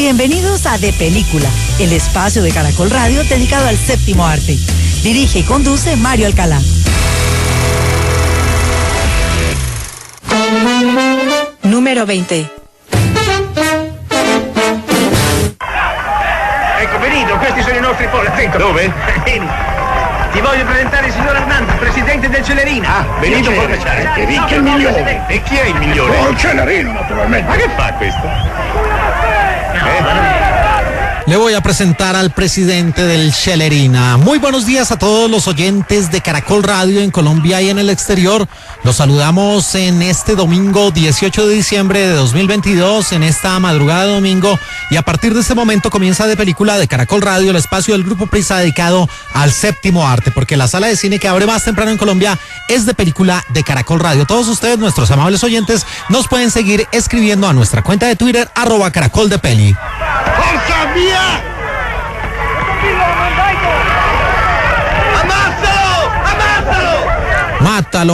Bienvenidos a De Película, el espacio de Caracol Radio dedicado al séptimo arte. Dirige y conduce Mario Alcalá. Número 20. Ecco, Benito, questi sono i nostri polli. Dove? Vieni. Ti voglio presentare il signor Hernandez, presidente del Celerina. Ah, Benito Fornaciari, che ricco il migliore. E chi è il migliore? Oh, il Celerino, naturalmente. Ma che fa questo? Le voy a presentar al presidente del Celerina. Muy buenos días a todos los oyentes de Caracol Radio en Colombia y en el exterior. Los saludamos en este domingo 18 de diciembre de 2022, en esta madrugada de domingo. Y a partir de este momento comienza De Película de Caracol Radio, el espacio del Grupo Prisa dedicado al séptimo arte, porque la sala de cine que abre más temprano en Colombia es De Película de Caracol Radio. Todos ustedes, nuestros amables oyentes, nos pueden seguir escribiendo a nuestra cuenta de Twitter, @caracoldepeli. ¡Forza, via!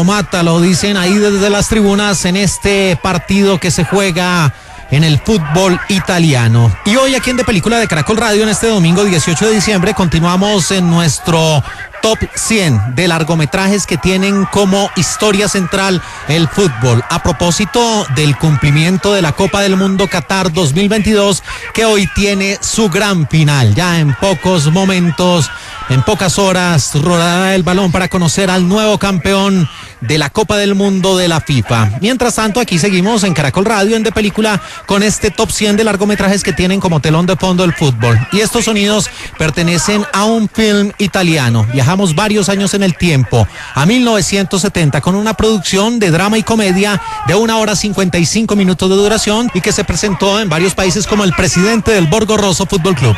Mátalo, dicen ahí desde las tribunas en este partido que se juega en el fútbol italiano. Y hoy aquí en De Película de Caracol Radio, en este domingo 18 de diciembre, continuamos en nuestro Top 100 de largometrajes que tienen como historia central el fútbol. A propósito del cumplimiento de la Copa del Mundo Qatar 2022, que hoy tiene su gran final. Ya en pocos momentos, en pocas horas, rodará el balón para conocer al nuevo campeón de la Copa del Mundo de la FIFA. Mientras tanto, aquí seguimos en Caracol Radio, en De Película, con este Top 100 de largometrajes que tienen como telón de fondo el fútbol. Y estos sonidos pertenecen a un film italiano. Viajamos varios años en el tiempo, a 1970, con una producción de drama y comedia de 1 hora 55 minutos de duración y que se presentó en varios países como El presidente del Borgo Rosso Fútbol Club.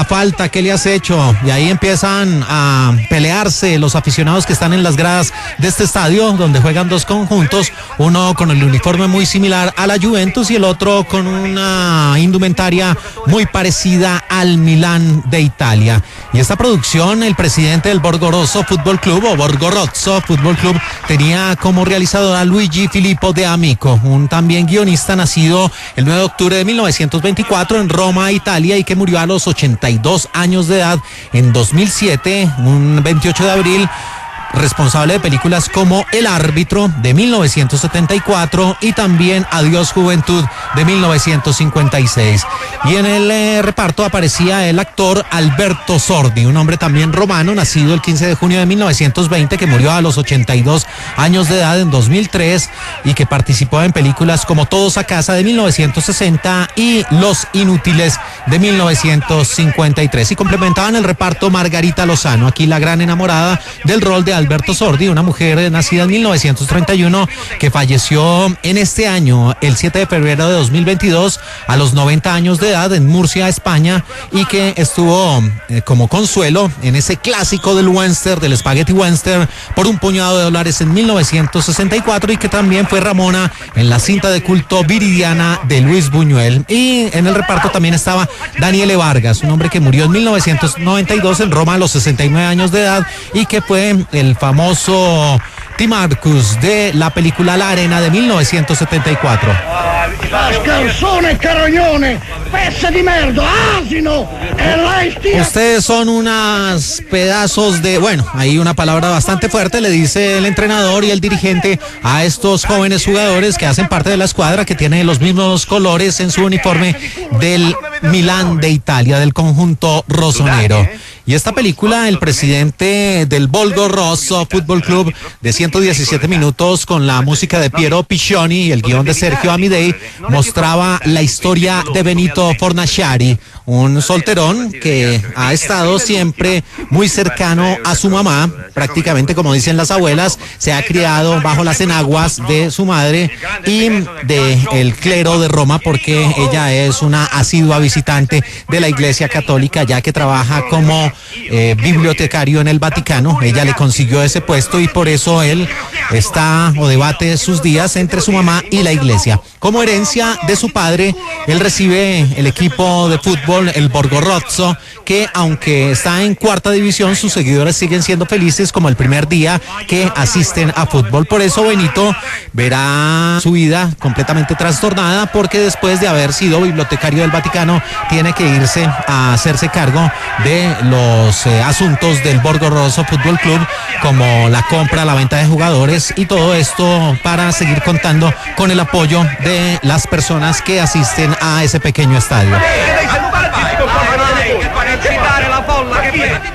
Falta, ¿qué le has hecho? Y ahí empiezan a pelearse los aficionados que están en las gradas de este estadio, donde juegan dos conjuntos, uno con el uniforme muy similar a la Juventus y el otro con una indumentaria muy parecida al Milán de Italia. Y esta producción, El presidente del Borgo Rosso Fútbol Club, o Borgo Rosso Fútbol Club, tenía como realizador a Luigi Filippo De Amico, un también guionista nacido el 9 de octubre de 1924 en Roma, Italia, y que murió a los 82 años de edad en 2007, un 28 de abril, responsable de películas como El árbitro de 1974 y también Adiós Juventud de 1956. Y en el reparto aparecía el actor Alberto Sordi, un hombre también romano, nacido el 15 de junio de 1920, que murió a los 82 años de edad en 2003 y que participó en películas como Todos a casa de 1960 y Los Inútiles de 1953. Y complementaban el reparto Margarita Lozano, aquí la gran enamorada del rol de Alberto Sordi, una mujer nacida en 1931 que falleció en este año, el 7 de febrero de 2022, a los 90 años de edad en Murcia, España, y que estuvo como consuelo en ese clásico del western, del spaghetti western, por un puñado de dólares en 1964, y que también fue Ramona en la cinta de culto Viridiana de Luis Buñuel. Y en el reparto también estaba Daniele Vargas, un hombre que murió en 1992 en Roma a los 69 años de edad y que fue el famoso T. Marcus de la película La Arena de 1974. Scarsone, carognone, pezza di merda, asino, Ustedes son unas pedazos de... Bueno, hay una palabra bastante fuerte, le dice el entrenador y el dirigente a estos jóvenes jugadores que hacen parte de la escuadra, que tiene los mismos colores en su uniforme del Milán de Italia, del conjunto rossonero. Y esta película, El presidente del Borgo Rosso Fútbol Club, de 117 minutos, con la música de Piero Piccioni y el guión de Sergio Amidei, mostraba la historia de Benito Fornaciari, un solterón que ha estado siempre muy cercano a su mamá, prácticamente, como dicen las abuelas, se ha criado bajo las enaguas de su madre y de el clero de Roma, porque ella es una asidua visitante de la Iglesia Católica, ya que trabaja como bibliotecario en el Vaticano. Ella le consiguió ese puesto y por eso él está o debate sus días entre su mamá y la iglesia. Como herencia de su padre, él recibe el equipo de fútbol, el Borgo Rosso, que aunque está en cuarta división, sus seguidores siguen siendo felices como el primer día que asisten a fútbol. Por eso Benito verá su vida completamente trastornada, porque después de haber sido bibliotecario del Vaticano, tiene que irse a hacerse cargo de los asuntos del Borgo Rosso Fútbol Club, como la compra, la venta de jugadores y todo esto para seguir contando con el apoyo de las personas que asisten a ese pequeño estadio.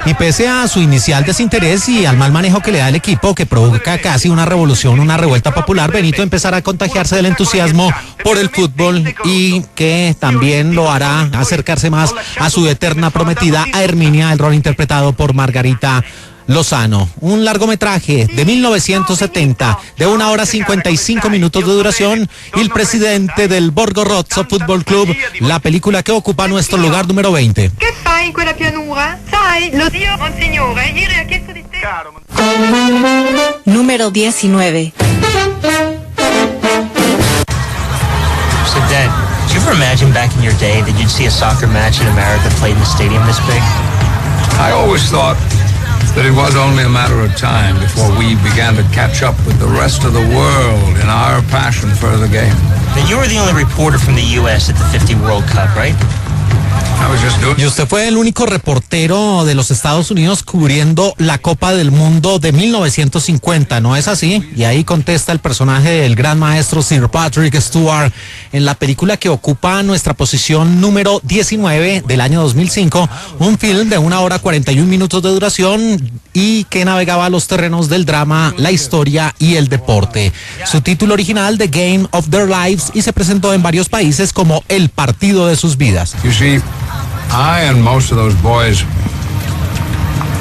Y pese a su inicial desinterés y al mal manejo que le da el equipo, que provoca casi una revolución, una revuelta popular, Benito empezará a contagiarse del entusiasmo por el fútbol, y que también lo hará acercarse más a su eterna prometida, a Herminia, el rol interpretado por Margarita Lozano. Un largometraje de 1970 de 1 hora 55 minutos de duración, Il presidente del Borgo Rosso Football Club, la película que ocupa nuestro lugar número 20. Che fai in quella pianura? Sai, lo zio Monsignore ieri ha chiesto di te. Número 19. So Dad, did you ever imagine back in your day that you'd see a soccer match in America played in a stadium this big? I always thought that it was only a matter of time before we began to catch up with the rest of the world in our passion for the game. Then you were the only reporter from the U.S. at the 50 World Cup, right? Y usted fue el único reportero de los Estados Unidos cubriendo la Copa del Mundo de 1950, ¿no es así? Y ahí contesta el personaje del gran maestro Sir Patrick Stewart en la película que ocupa nuestra posición número 19 del año 2005, un film de 1 hora 41 minutos de duración y que navegaba los terrenos del drama, la historia y el deporte. Su título original, The Game of Their Lives, y se presentó en varios países como El Partido de sus Vidas. You see, I and most of those boys,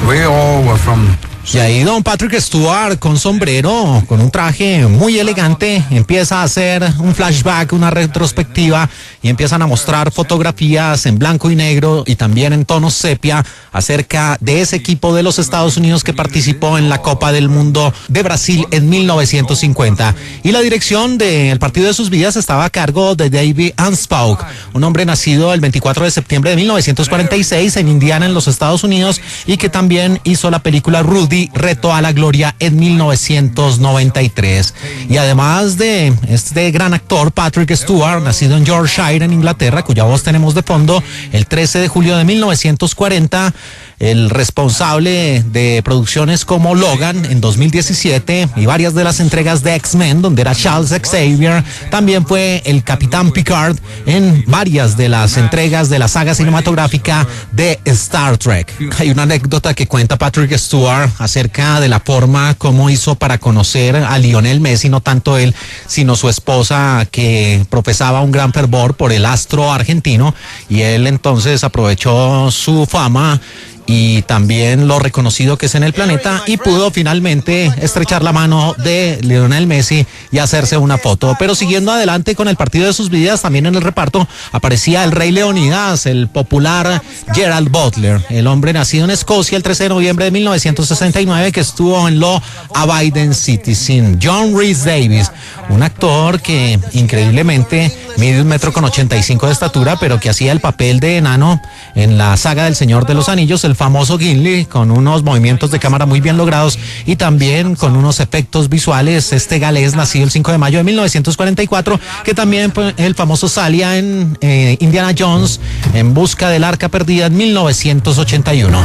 we all were from... Y ahí don Patrick Stewart, con sombrero, con un traje muy elegante, empieza a hacer un flashback, una retrospectiva, y empiezan a mostrar fotografías en blanco y negro y también en tonos sepia acerca de ese equipo de los Estados Unidos que participó en la Copa del Mundo de Brasil en 1950. Y la dirección del Partido de sus Vidas estaba a cargo de David Anspaugh, un hombre nacido el 24 de septiembre de 1946 en Indiana, en los Estados Unidos, y que también hizo la película Rudy, Reto a la Gloria, en 1993. Y además de este gran actor, Patrick Stewart, nacido en Yorkshire, en Inglaterra, cuya voz tenemos de fondo, el 13 de julio de 1940, el responsable de producciones como Logan en 2017 y varias de las entregas de X-Men, donde era Charles Xavier, también fue el Capitán Picard en varias de las entregas de la saga cinematográfica de Star Trek. Hay una anécdota que cuenta Patrick Stewart acerca de la forma como hizo para conocer a Lionel Messi, no tanto él, sino su esposa, que profesaba un gran fervor por el astro argentino, y él entonces aprovechó su fama y también lo reconocido que es en el planeta, y pudo finalmente estrechar la mano de Lionel Messi y hacerse una foto. Pero siguiendo adelante con el Partido de sus Vidas, también en el reparto aparecía el Rey Leonidas, el popular Gerald Butler, el hombre nacido en Escocia el 13 de noviembre de 1969, que estuvo en Law Abiding Citizen. John Rhys Davies, un actor que increíblemente mide 1,85 m de estatura, pero que hacía el papel de enano en la saga del Señor de los Anillos, el famoso Gimli, con unos movimientos de cámara muy bien logrados y también con unos efectos visuales. Este galés, nacido el 5 de mayo de 1944, que también fue el famoso salía en Indiana Jones en busca del arca perdida en 1981.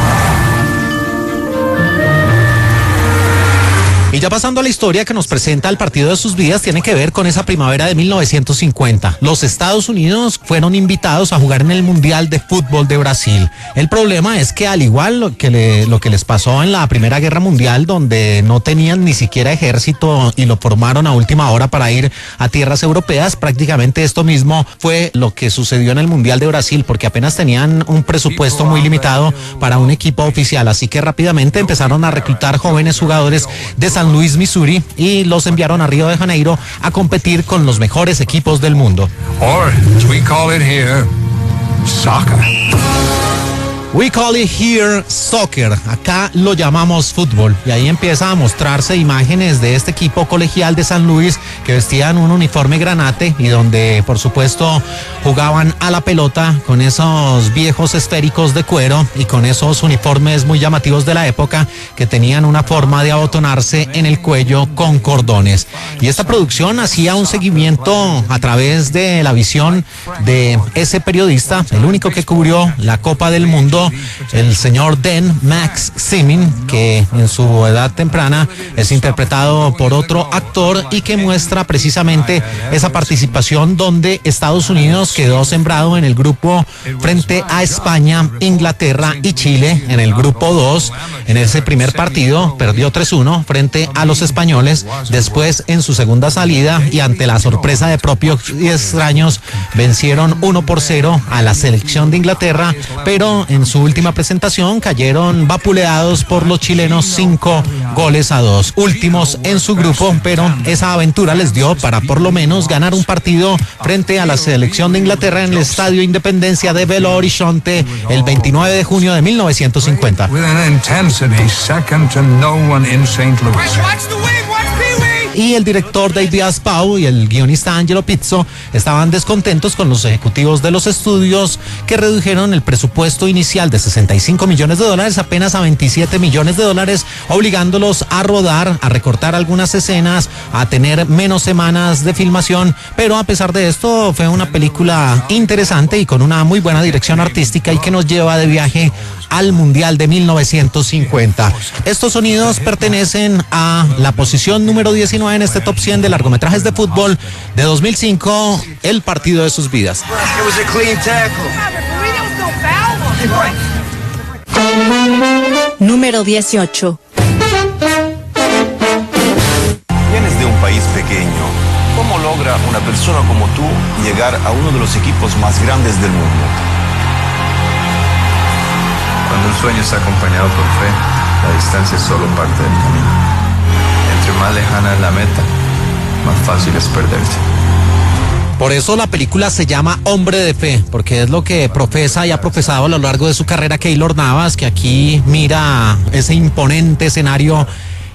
Y ya pasando a la historia que nos presenta el Partido de sus Vidas, tiene que ver con esa primavera de 1950. Los Estados Unidos fueron invitados a jugar en el Mundial de Fútbol de Brasil. El problema es que, al igual lo que les pasó en la Primera Guerra Mundial, donde no tenían ni siquiera ejército y lo formaron a última hora para ir a tierras europeas, prácticamente esto mismo fue lo que sucedió en el Mundial de Brasil, porque apenas tenían un presupuesto muy limitado para un equipo oficial. Así que rápidamente empezaron a reclutar jóvenes jugadores de San Luis, Missouri, y los enviaron a Río de Janeiro a competir con los mejores equipos del mundo. Or, as we call it here, soccer. We call it here soccer. Acá lo llamamos fútbol. Y ahí empieza a mostrarse imágenes de este equipo colegial de San Luis que vestían un uniforme granate y donde, por supuesto, jugaban a la pelota con esos viejos esféricos de cuero y con esos uniformes muy llamativos de la época que tenían una forma de abotonarse en el cuello con cordones. Y esta producción hacía un seguimiento a través de la visión de ese periodista, el único que cubrió la Copa del Mundo, el señor Dan Max Simin, que en su edad temprana es interpretado por otro actor y que muestra precisamente esa participación donde Estados Unidos quedó sembrado en el grupo frente a España, Inglaterra y Chile en el grupo 2. En ese primer partido perdió 3-1 frente a los españoles. Después, en su segunda salida y ante la sorpresa de propios y extraños, vencieron 1-0 a la selección de Inglaterra, pero en su última presentación cayeron vapuleados por los chilenos 5-2, últimos en su grupo, pero esa aventura les dio para por lo menos ganar un partido frente a la selección de Inglaterra en el Estadio Independencia de Belo Horizonte el 29 de junio de 1950. Y el director David Aspau y el guionista Angelo Pizzo estaban descontentos con los ejecutivos de los estudios que redujeron el presupuesto inicial de $65 millones apenas a $27 millones, obligándolos a rodar, a recortar algunas escenas, a tener menos semanas de filmación. Pero a pesar de esto fue una película interesante y con una muy buena dirección artística y que nos lleva de viaje al Mundial de 1950. Estos sonidos pertenecen a la posición número 19 en este top 100 de largometrajes de fútbol de 2005, el partido de sus vidas. Número 18. Vienes de un país pequeño. ¿Cómo logra una persona como tú llegar a uno de los equipos más grandes del mundo? Cuando un sueño está acompañado por fe, la distancia es solo parte del camino. Entre más lejana es la meta, más fácil es perderse. Por eso la película se llama Hombre de Fe, porque es lo que profesa y ha profesado a lo largo de su carrera Keylor Navas, que aquí mira ese imponente escenario,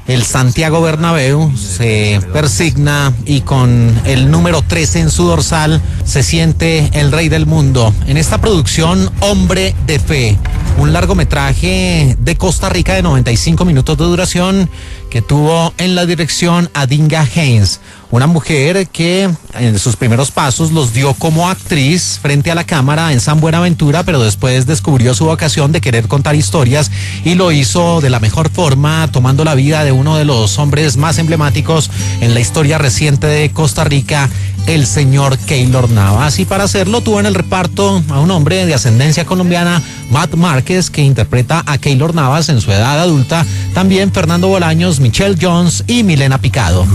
el Santiago Bernabéu, se persigna y con el número 13 en su dorsal se siente el rey del mundo. En esta producción, Hombre de Fe, un largometraje de Costa Rica de 95 minutos de duración que tuvo en la dirección a Dinga Haynes, una mujer que en sus primeros pasos los dio como actriz frente a la cámara en San Buenaventura, pero después descubrió su vocación de querer contar historias y lo hizo de la mejor forma, tomando la vida de uno de los hombres más emblemáticos en la historia reciente de Costa Rica, el señor Keylor Navas. Y para hacerlo tuvo en el reparto a un hombre de ascendencia colombiana, Matt Márquez, que interpreta a Keylor Navas en su edad adulta, también Fernando Bolaños, Michelle Jones y Milena Picado.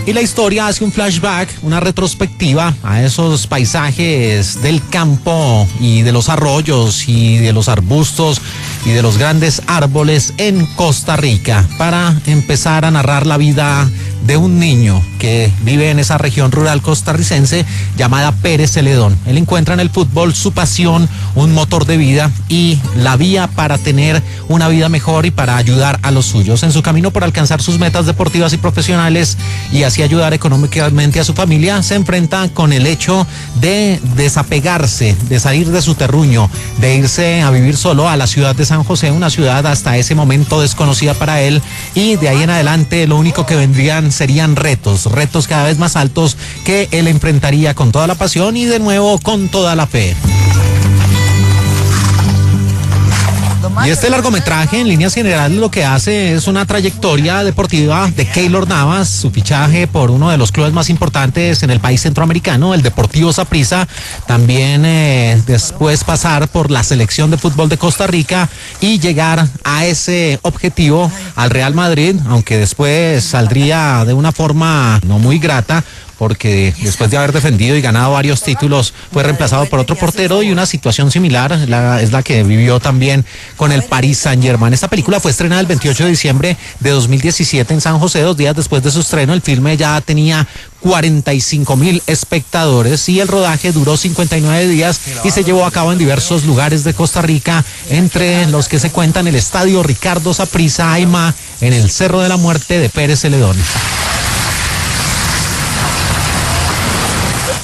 Y la historia hace un flashback, una retrospectiva a esos paisajes del campo y de los arroyos y de los arbustos y de los grandes árboles en Costa Rica, para empezar a narrar la vida de un niño que vive en esa región rural costarricense llamada Pérez Celedón. Él encuentra en el fútbol su pasión, un motor de vida y la vía para tener una vida mejor y para ayudar a los suyos. En su camino por alcanzar sus metas deportivas y profesionales y así ayudar económicamente a su familia, se enfrenta con el hecho de desapegarse, de salir de su terruño, de irse a vivir solo a la ciudad de San José, una ciudad hasta ese momento desconocida para él, y de ahí en adelante lo único que vendrían serían retos cada vez más altos que él enfrentaría con toda la pasión y de nuevo con toda la fe. Y este largometraje, en líneas generales, lo que hace es una trayectoria deportiva de Keylor Navas, su fichaje por uno de los clubes más importantes en el país centroamericano, el Deportivo Saprissa, también después pasar por la selección de fútbol de Costa Rica y llegar a ese objetivo, al Real Madrid, aunque después saldría de una forma no muy grata, porque después de haber defendido y ganado varios títulos fue reemplazado por otro portero, y una situación similar es la que vivió también con el Paris Saint-Germain. Esta película fue estrenada el 28 de diciembre de 2017 en San José. 2 días después de su estreno, el filme ya tenía 45,000 espectadores y el rodaje duró 59 días y se llevó a cabo en diversos lugares de Costa Rica, entre los que se cuentan el Estadio Ricardo Saprissa Aymá, en el Cerro de la Muerte de Pérez Celedón.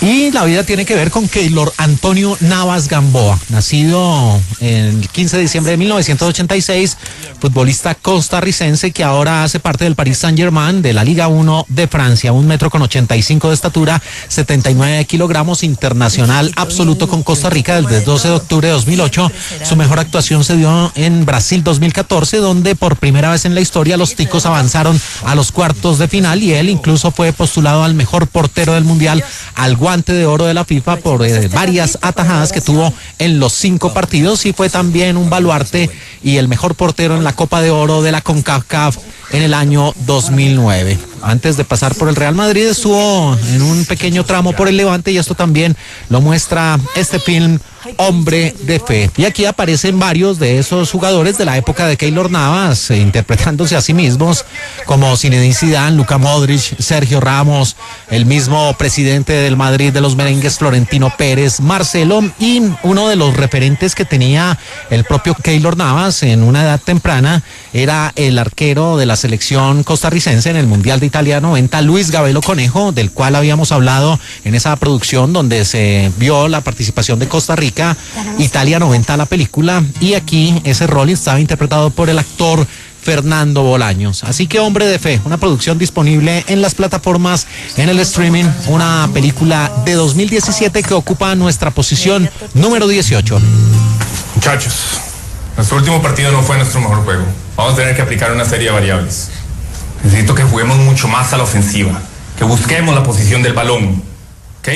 Y la vida tiene que ver con Keylor Antonio Navas Gamboa, nacido el 15 de diciembre de 1986, futbolista costarricense que ahora hace parte del Paris Saint-Germain de la Liga 1 de Francia, 1,85 m de estatura, 79 kilogramos, internacional absoluto con Costa Rica desde el 12 de octubre de 2008. Su mejor actuación se dio en Brasil 2014, donde por primera vez en la historia los ticos avanzaron a los cuartos de final y él incluso fue postulado al mejor portero del mundial, al guante de oro de la FIFA por varias atajadas que tuvo en los 5 partidos, y fue también un baluarte y el mejor portero en la Copa de Oro de la CONCACAF en el año 2009. Antes de pasar por el Real Madrid estuvo en un pequeño tramo por el Levante, y esto también lo muestra este film Hombre de Fe. Y aquí aparecen varios de esos jugadores de la época de Keylor Navas, interpretándose a sí mismos, como Zinedine Zidane, Luka Modric, Sergio Ramos, el mismo presidente del Madrid de los merengues, Florentino Pérez, Marcelo, y uno de los referentes que tenía el propio Keylor Navas en una edad temprana era el arquero de la selección costarricense en el Mundial de Italia 90, Luis Gabelo Conejo, del cual habíamos hablado en esa producción donde se vio la participación de Costa Rica, Italia 90 la película, y aquí ese rol estaba interpretado por el actor Fernando Bolaños. Así que Hombre de Fe, una producción disponible en las plataformas, en el streaming, una película de 2017 que ocupa nuestra posición número 18. Muchachos, nuestro último partido no fue nuestro mejor juego. Vamos a tener que aplicar una serie de variables. Necesito que juguemos mucho más a la ofensiva, que busquemos la posición del balón, ¿ok?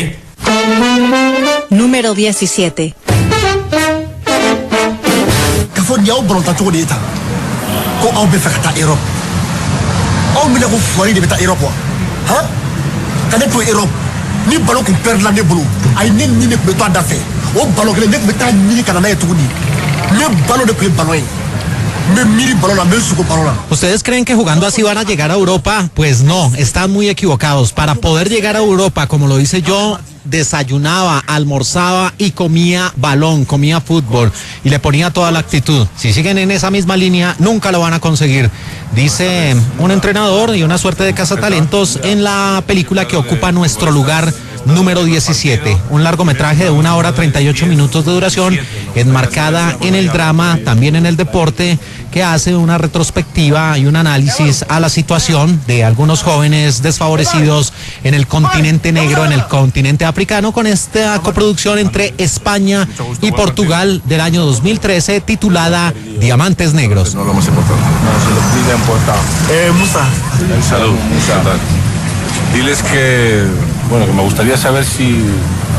Número 17. ¿Ustedes creen que jugando así van a llegar a Europa? Pues no, están muy equivocados. Para poder llegar a Europa, como lo hice yo, desayunaba, almorzaba y comía balón, comía fútbol y le ponía toda la actitud. Si siguen en esa misma línea, nunca lo van a conseguir, dice un entrenador y una suerte de cazatalentos en la película que ocupa nuestro lugar número 17, un largometraje de 1 hora 38 minutos de duración, enmarcada en el drama, también en el deporte, que hace una retrospectiva y un análisis a la situación de algunos jóvenes desfavorecidos en el continente negro, en el continente africano, con esta coproducción entre España y Portugal del año 2013, titulada Diamantes Negros. No lo hemos importado. Musa. Salud. Diles que, bueno, que me gustaría saber si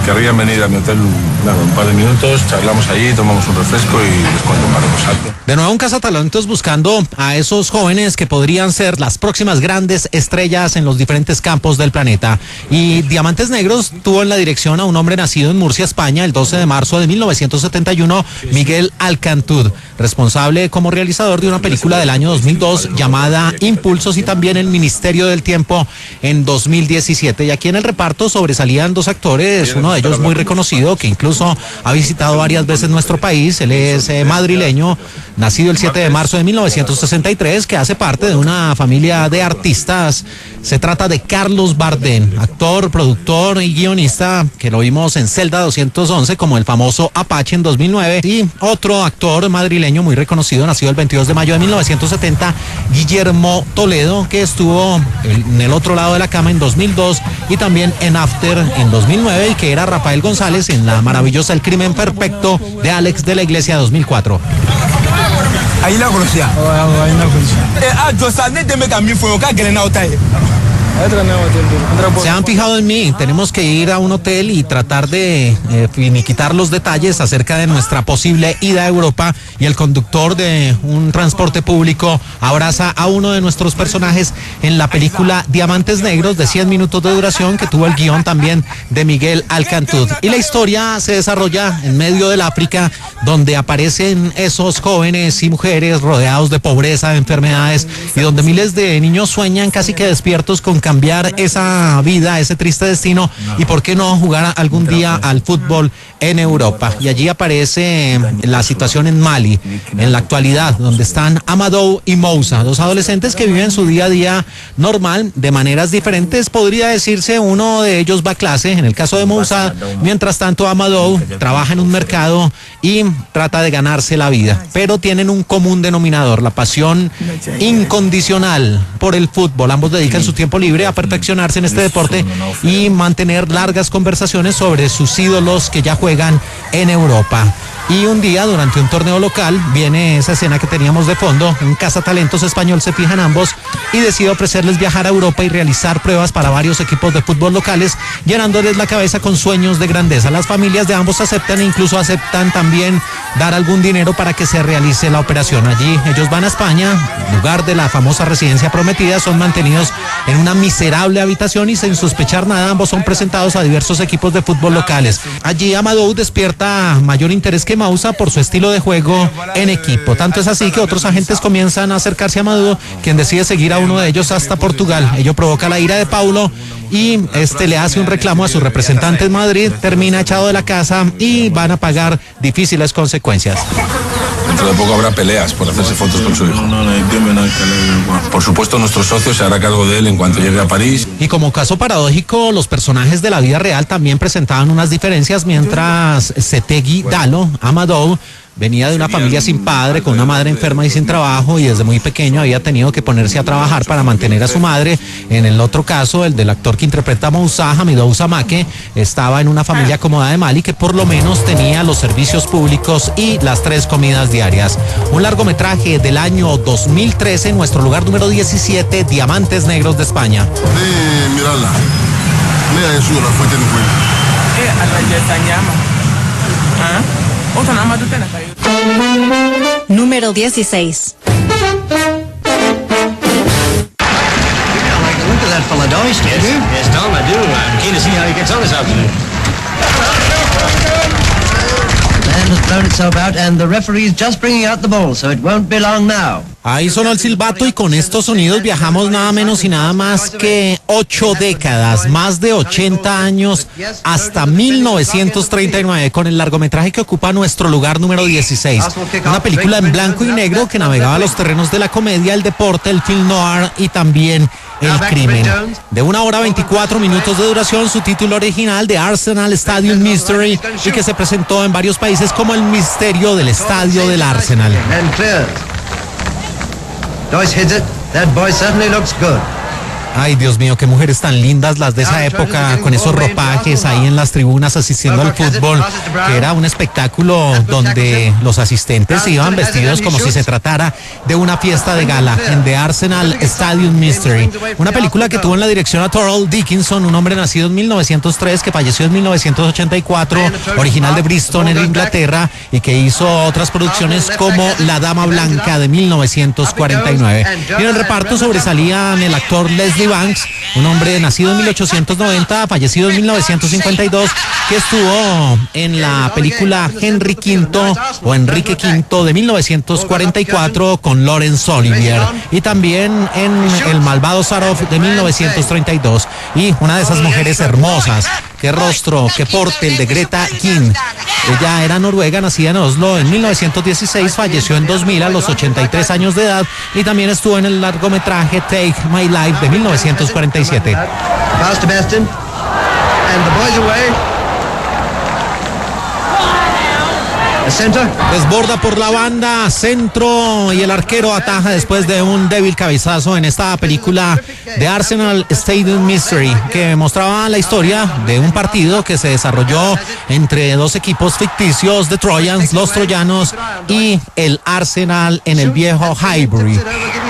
querrían venir a mi hotel un par de minutos, charlamos allí, tomamos un refresco y les cuento más algo. De nuevo un cazatalentos buscando a esos jóvenes que podrían ser las próximas grandes estrellas en los diferentes campos del planeta. Y Diamantes Negros tuvo en la dirección a un hombre nacido en Murcia, España, el 12 de marzo de 1971, Miguel Alcantud, responsable como realizador de una película del año 2002 llamada Impulsos, y también El Ministerio del Tiempo en 2017. Y aquí en el reparto sobresalían 2 actores, uno de ellos muy reconocido, que incluso ha visitado varias veces nuestro país. Él es madrileño, nacido el 7 de marzo de 1963, que hace parte de una familia de artistas. Se trata de Carlos Bardén, actor, productor y guionista, que lo vimos en Celda 211 como el famoso Apache en 2009, y otro actor madrileño muy reconocido, nacido el 22 de mayo de 1970, Guillermo Toledo, que estuvo en El Otro Lado de la Cama en 2002 y también en After en 2009, y que era Rafael González en la maravillosa El Crimen Perfecto de Alex de la Iglesia 2004. Ahí la conocía. Se han fijado en mí, tenemos que ir a un hotel y tratar de finiquitar los detalles acerca de nuestra posible ida a Europa, y el conductor de un transporte público abraza a uno de nuestros personajes en la película Diamantes Negros, de 100 minutos de duración, que tuvo el guión también de Miguel Alcantud. Y la historia se desarrolla en medio del África, donde aparecen esos jóvenes y mujeres rodeados de pobreza, de enfermedades, y donde miles de niños sueñan casi que despiertos con cambiar esa vida, ese triste destino, y por qué no jugar algún día al fútbol en Europa. Y allí aparece la situación en Mali, en la actualidad, donde están Amadou y Moussa, dos adolescentes que viven su día a día normal, de maneras diferentes, podría decirse. Uno de ellos va a clase, en el caso de Moussa, mientras tanto Amadou trabaja en un mercado y trata de ganarse la vida, pero tienen un común denominador: la pasión incondicional por el fútbol. Ambos dedican su tiempo libre a perfeccionarse en este deporte y mantener largas conversaciones sobre sus ídolos que ya juegan en Europa. Y un día, durante un torneo local, viene esa escena que teníamos de fondo: un cazatalentos español se fija en ambos y decide ofrecerles viajar a Europa y realizar pruebas para varios equipos de fútbol locales, llenándoles la cabeza con sueños de grandeza. Las familias de ambos aceptan, e incluso aceptan también dar algún dinero para que se realice la operación. Allí ellos van a España, lugar de la famosa residencia prometida, son mantenidos en una miserable habitación y, sin sospechar nada, ambos son presentados a diversos equipos de fútbol locales. Allí Amadou despierta mayor interés que Moussa por su estilo de juego en equipo. Tanto es así que otros agentes comienzan a acercarse a Amadou, quien decide seguir a uno de ellos hasta Portugal. Ello provoca la ira de Paulo y este le hace un reclamo a su representante en Madrid, termina echado de la casa y van a pagar difíciles consecuencias. Dentro de poco habrá peleas por hacerse fotos con su hijo. Por supuesto, nuestro socio se hará cargo de él en cuanto llegue a París. Y como caso paradójico, los personajes de la vida real también presentaban unas diferencias. Mientras Setegui Dalo, Amadou, venía de una familia sin padre, con una madre enferma y sin trabajo, y desde muy pequeño había tenido que ponerse a trabajar para mantener a su madre. En el otro caso, el del actor que interpreta a Moussa, Hamidou Samake, estaba en una familia acomodada de Mali, que por lo menos tenía los servicios públicos y las 3 comidas diarias. Un largometraje del año 2013, en nuestro lugar número 17, Diamantes Negros de España. Mírala. Mira eso, la fuente de Número 16. Look at that fella, Doris. Yes, Tom, I do. I'm keen to see how he gets on this afternoon. Man has blown itself out, and the referee's just bringing out the ball, so it won't be long now. Ahí sonó el silbato, y con estos sonidos viajamos nada menos y nada más que 8 décadas, más de 80 años, hasta 1939, con el largometraje que ocupa nuestro lugar número 16. Una película en blanco y negro que navegaba los terrenos de la comedia, el deporte, el film noir y también el crimen. De 1 hora 24 minutos de duración, su título original, The Arsenal Stadium Mystery, y que se presentó en varios países como El Misterio del Estadio del Arsenal. Doyce hits it. That boy certainly looks good. Ay, Dios mío, qué mujeres tan lindas las de esa época, con esos ropajes ahí en las tribunas asistiendo al fútbol, que era un espectáculo donde los asistentes iban vestidos como si se tratara de una fiesta de gala, en The Arsenal Stadium Mystery. Una película que tuvo en la dirección a Thorold Dickinson, un hombre nacido en 1903 que falleció en 1984, original de Bristol, en Inglaterra, y que hizo otras producciones como La Dama Blanca de 1949. Y en el reparto sobresalían el actor Leslie Banks, un hombre nacido en 1890, fallecido en 1952, que estuvo en la película Henry V o Enrique V de 1944 con Laurence Olivier, y también en El Malvado Zaroff de 1932. Y una de esas mujeres hermosas, qué rostro, qué porte, el de Greta King. Ella era noruega, nacida en Oslo en 1916, falleció en 2000 a los 83 años de edad, y también estuvo en el largometraje Take My Life de 1947. Desborda por la banda, centro, y el arquero ataja después de un débil cabezazo en esta película de Arsenal Stadium Mystery, que mostraba la historia de un partido que se desarrolló entre dos equipos ficticios, de Trojans, los troyanos, y el Arsenal en el viejo Highbury.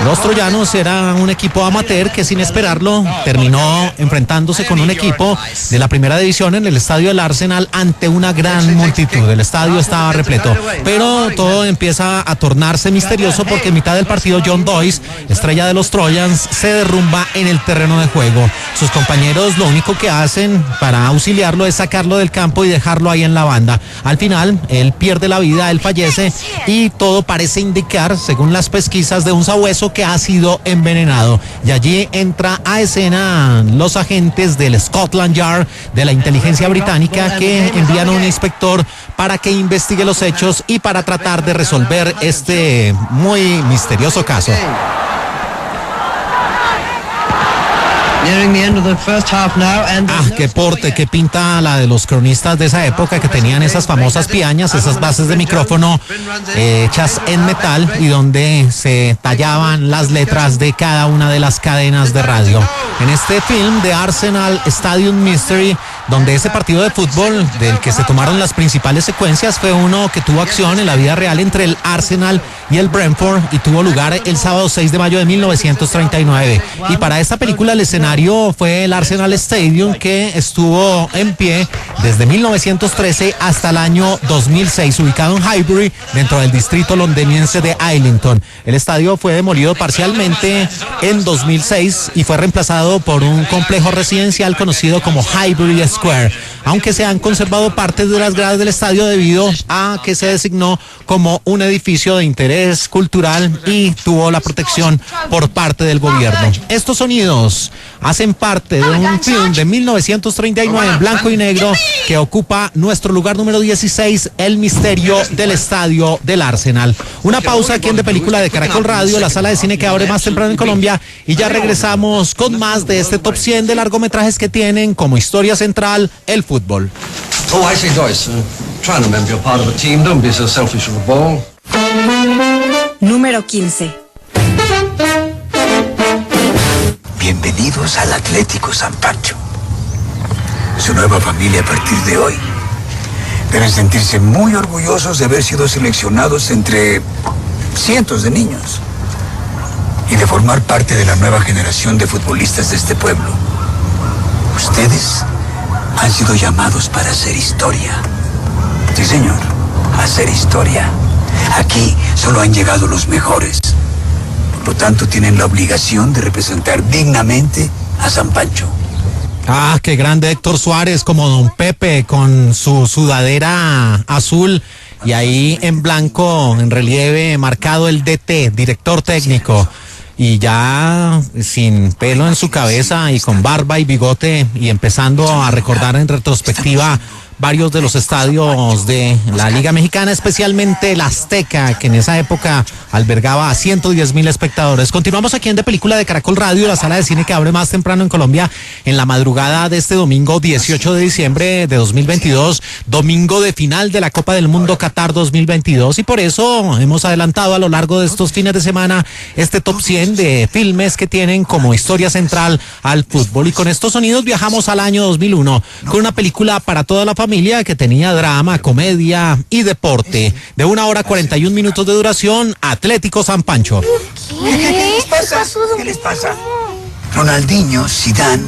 Los troyanos eran un equipo amateur que sin esperarlo terminó enfrentándose con un equipo de la primera división en el estadio del Arsenal ante una gran multitud. El estadio estaba repleto, pero todo empieza a tornarse misterioso porque en mitad del partido John Doyce, estrella de los Trojans, se derrumba en el terreno de juego. Sus compañeros lo único que hacen para auxiliarlo es sacarlo del campo y dejarlo ahí en la banda. Al final, él pierde la vida, él fallece y todo parece indicar, según las pesquisas, de un sabueso que ha sido envenenado. Y allí entra a escena los agentes del Scotland Yard de la inteligencia británica que envían a un inspector para que investigue los hechos y para tratar de resolver este muy misterioso caso. Qué porte, qué pinta la de los cronistas de esa época que tenían esas famosas piañas, esas bases de micrófono hechas en metal y donde se tallaban las letras de cada una de las cadenas de radio. En este film de Arsenal Stadium Mystery, donde ese partido de fútbol del que se tomaron las principales secuencias fue uno que tuvo acción en la vida real entre el Arsenal y el Brentford y tuvo lugar el sábado 6 de mayo de 1939. Y para esta película el escenario fue el Arsenal Stadium, que estuvo en pie desde 1913 hasta el año 2006, ubicado en Highbury, dentro del distrito londinense de Islington. El estadio fue demolido parcialmente en 2006 y fue reemplazado por un complejo residencial conocido como Highbury Square, aunque se han conservado partes de las gradas del estadio debido a que se designó como un edificio de interés cultural y tuvo la protección por parte del gobierno. Estos sonidos hacen parte de un film de 1939 en blanco y negro que ocupa nuestro lugar número 16, El misterio del estadio del Arsenal. Una pausa aquí en De Película de Caracol Radio, la sala de cine que abre más temprano en Colombia, y ya regresamos con más de este top 100 de largometrajes que tienen como historia central el fútbol. Oh, I say, Joyce, try and remember you're part of a team. Don't be so selfish with the ball. Número 15. Bienvenidos al Atlético San Pancho. Su nueva familia a partir de hoy. Deben sentirse muy orgullosos de haber sido seleccionados entre cientos de niños y de formar parte de la nueva generación de futbolistas de este pueblo. Ustedes han sido llamados para hacer historia. Sí, señor, hacer historia. Aquí solo han llegado los mejores. Por lo tanto, tienen la obligación de representar dignamente a San Pancho. Ah, qué grande Héctor Suárez, como Don Pepe, con su sudadera azul y ahí en blanco, en relieve, marcado el DT, director técnico. Y ya sin pelo en su cabeza y con barba y bigote y empezando a recordar en retrospectiva varios de los estadios de la Liga Mexicana, especialmente el Azteca, que en esa época albergaba a 110,000 espectadores. Continuamos aquí en De Película de Caracol Radio, la sala de cine que abre más temprano en Colombia, en la madrugada de este domingo 18 de diciembre de 2022, domingo de final de la Copa del Mundo Qatar 2022, y por eso hemos adelantado a lo largo de estos fines de semana este top 100 de filmes que tienen como historia central al fútbol. Y con estos sonidos viajamos al año 2001 con una película para toda la familia que tenía drama, comedia y deporte, de 1 hora 41 minutos de duración, Atlético San Pancho. ¿Qué les pasa? ¿Qué les pasa? Ronaldinho, Zidane.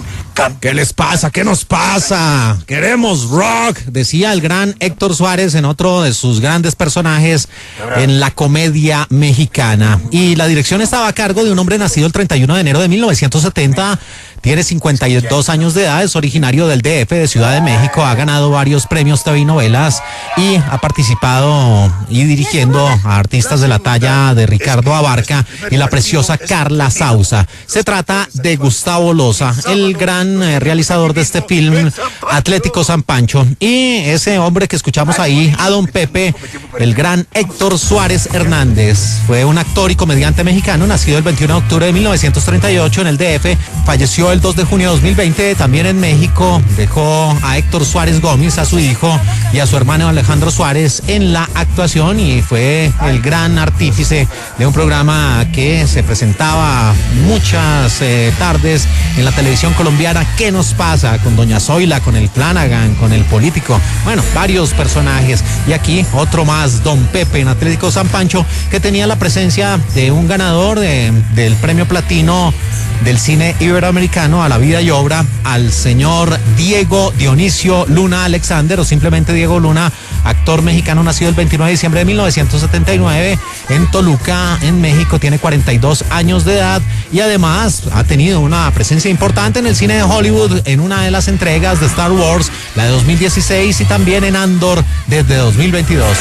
¿Qué les pasa? ¿Qué nos pasa? Queremos rock, decía el gran Héctor Suárez en otro de sus grandes personajes en la comedia mexicana. Y la dirección estaba a cargo de un hombre nacido el 31 de enero de 1970, tiene 52 años de edad, es originario del DF, de Ciudad de México, ha ganado varios premios TV y novelas y ha participado y dirigiendo a artistas de la talla de Ricardo Abarca y la preciosa Carla Sousa. Se trata de Gustavo Loza, el gran realizador de este film Atlético San Pancho, y ese hombre que escuchamos ahí, a Don Pepe, el gran Héctor Suárez Hernández, fue un actor y comediante mexicano, nacido el 21 de octubre de 1938 en el DF, falleció Murió el 2 de junio de 2020, también en México. Dejó a Héctor Suárez Gómez, a su hijo, y a su hermano Alejandro Suárez en la actuación, y fue el gran artífice de un programa que se presentaba muchas tardes en la televisión colombiana. ¿Qué nos pasa? Con Doña Zoila, con el Flanagan, con el político, bueno, varios personajes. Y aquí otro más, Don Pepe, en Atlético San Pancho, que tenía la presencia de un ganador del premio platino del cine iberoamericano a la vida y obra, al señor Diego Dionisio Luna Alexander, o simplemente Diego Luna, actor mexicano nacido el 29 de diciembre de 1979 en Toluca, en México. Tiene 42 años de edad y además ha tenido una presencia importante en el cine de Hollywood, en una de las entregas de Star Wars, la de 2016, y también en Andor desde 2022.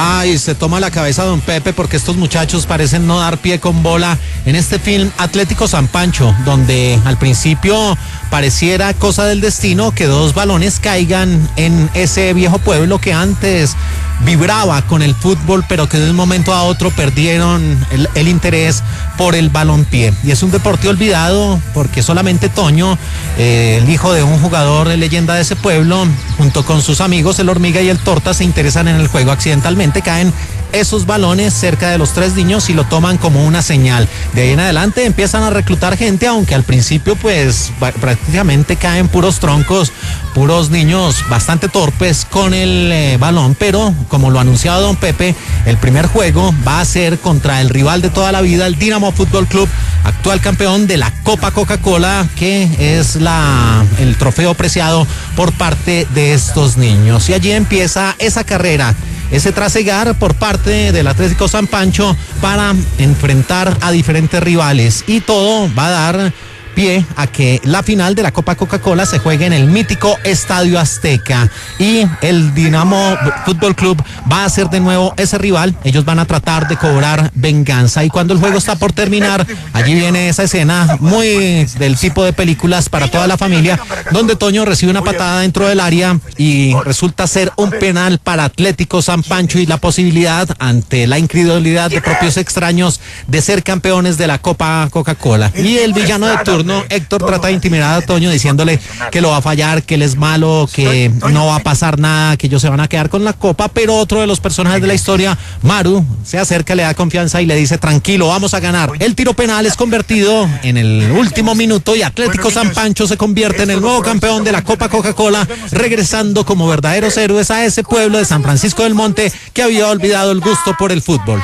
Ay, se toma la cabeza Don Pepe porque estos muchachos parecen no dar pie con bola en este film Atlético San Pancho, donde al principio pareciera cosa del destino que dos balones caigan en ese viejo pueblo que antes vibraba con el fútbol, pero que de un momento a otro perdieron el interés por el balompié. Y es un deporte olvidado porque solamente Toño, el hijo de un jugador leyenda de ese pueblo, junto con sus amigos el Hormiga y el Torta, se interesan en el juego. Accidentalmente caen esos balones cerca de los tres niños y lo toman como una señal. De ahí en adelante empiezan a reclutar gente, aunque al principio pues prácticamente caen puros troncos, puros niños bastante torpes con el balón, pero como lo anunciaba Don Pepe, el primer juego va a ser contra el rival de toda la vida, el Dinamo Fútbol Club, actual campeón de la Copa Coca-Cola, que es el trofeo preciado por parte de estos niños. Y allí empieza esa carrera, ese trasegar por parte del Atlético San Pancho para enfrentar a diferentes rivales, y todo va a dar pie a que la final de la Copa Coca-Cola se juegue en el mítico Estadio Azteca, y el Dinamo Fútbol Club va a ser de nuevo ese rival. Ellos van a tratar de cobrar venganza, y cuando el juego está por terminar, allí viene esa escena muy del tipo de películas para toda la familia, donde Toño recibe una patada dentro del área y resulta ser un penal para Atlético San Pancho, y la posibilidad, ante la incredulidad de propios extraños, de ser campeones de la Copa Coca-Cola. Y el villano de turno, Héctor, trata de intimidar a Toño diciéndole que lo va a fallar, que él es malo, que no va a pasar nada, que ellos se van a quedar con la copa. Pero otro de los personajes de la historia, Maru, se acerca, le da confianza y le dice: tranquilo, vamos a ganar. El tiro penal es convertido en el último minuto y Atlético San Pancho se convierte en el nuevo campeón de la Copa Coca-Cola, regresando como verdaderos héroes a ese pueblo de San Francisco del Monte que había olvidado el gusto por el fútbol.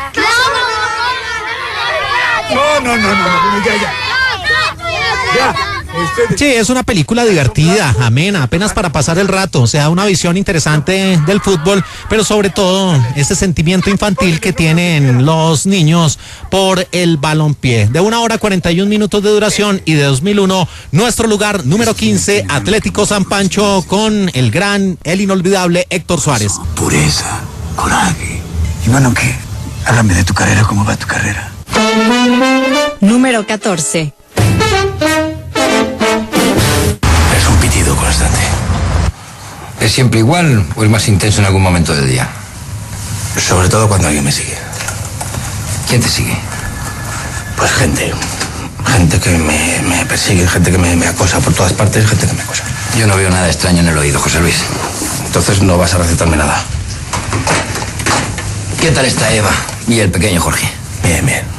No, ya. Sí, es una película divertida, amena, apenas para pasar el rato. O sea, una visión interesante del fútbol, pero sobre todo ese sentimiento infantil que tienen los niños por el balompié. De 1 hora 41 minutos de duración, y de 2001, nuestro lugar número 15, Atlético San Pancho, con el gran, el inolvidable Héctor Suárez. Pureza, coraje. Y bueno, ¿qué? Háblame de tu carrera, ¿cómo va tu carrera? Número 14. Es un pitido constante. ¿Es siempre igual o es más intenso en algún momento del día? Sobre todo cuando alguien me sigue. ¿Quién te sigue? Pues gente que me persigue, gente que me acosa por todas partes, gente que me acosa. Yo no veo nada extraño en el oído, José Luis. Entonces no vas a recetarme nada. ¿Qué tal está Eva y el pequeño Jorge? Bien.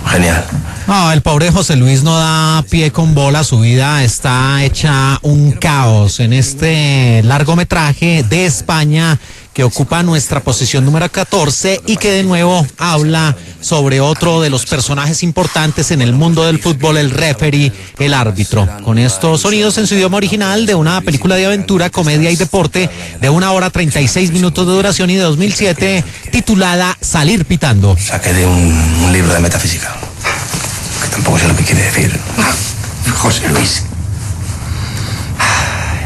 Genial. No, el pobre José Luis no da pie con bola, su vida está hecha un caos en este largometraje de España que ocupa nuestra posición número 14 y que de nuevo habla sobre otro de los personajes importantes en el mundo del fútbol, el referee, el árbitro. Con estos sonidos en su idioma original de una película de aventura, comedia y deporte de 1 hora 36 minutos de duración y de 2007, titulada Salir Pitando. Saqué de un libro de metafísica, que tampoco sé lo que quiere decir. José Luis,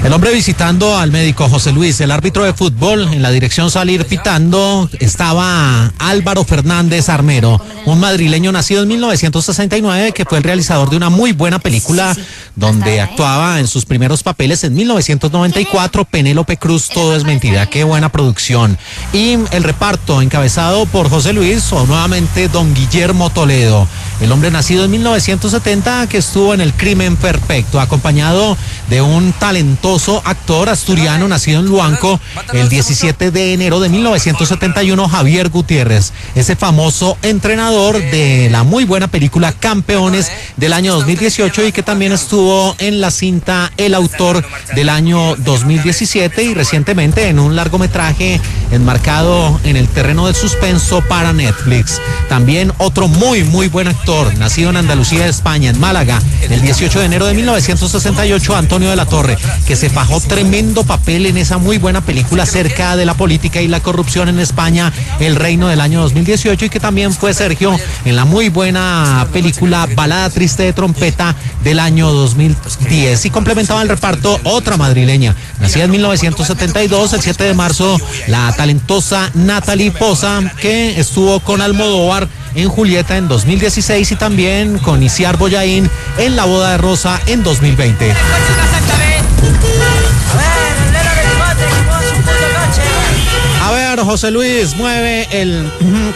El hombre visitando al médico José Luis, el árbitro de fútbol, en la dirección salir pitando estaba Álvaro Fernández Armero, un madrileño nacido en 1969 que fue el realizador de una muy buena película donde actuaba en sus primeros papeles en 1994, Penélope Cruz, Todo es mentira. Qué buena producción. Y el reparto encabezado por José Luis o nuevamente don Guillermo Toledo, el hombre nacido en 1970 que estuvo en El Crimen Perfecto, acompañado de un talentoso actor asturiano nacido en Luanco el 17 de enero de 1971, Javier Gutiérrez, ese famoso entrenador de la muy buena película Campeones del año 2018 y que también estuvo en la cinta El Autor del año 2017 y recientemente en un largometraje enmarcado en el terreno del suspenso para Netflix. También otro muy buen actor, nacido en Andalucía, España, en Málaga, el 18 de enero de 1968, Antonio de la Torre, que se fajó tremendo papel en esa muy buena película acerca de la política y la corrupción en España, El Reino del año 2018, y que también fue Sergio en la muy buena película Balada Triste de Trompeta del año 2010. Y complementaba el reparto otra madrileña, nacida en 1972, el 7 de marzo, la talentosa Natalie Poza, que estuvo con Almodóvar en Julieta en 2016 y también con Isiar Boyaín en La Boda de Rosa en 2020. A ver, José Luis, mueve el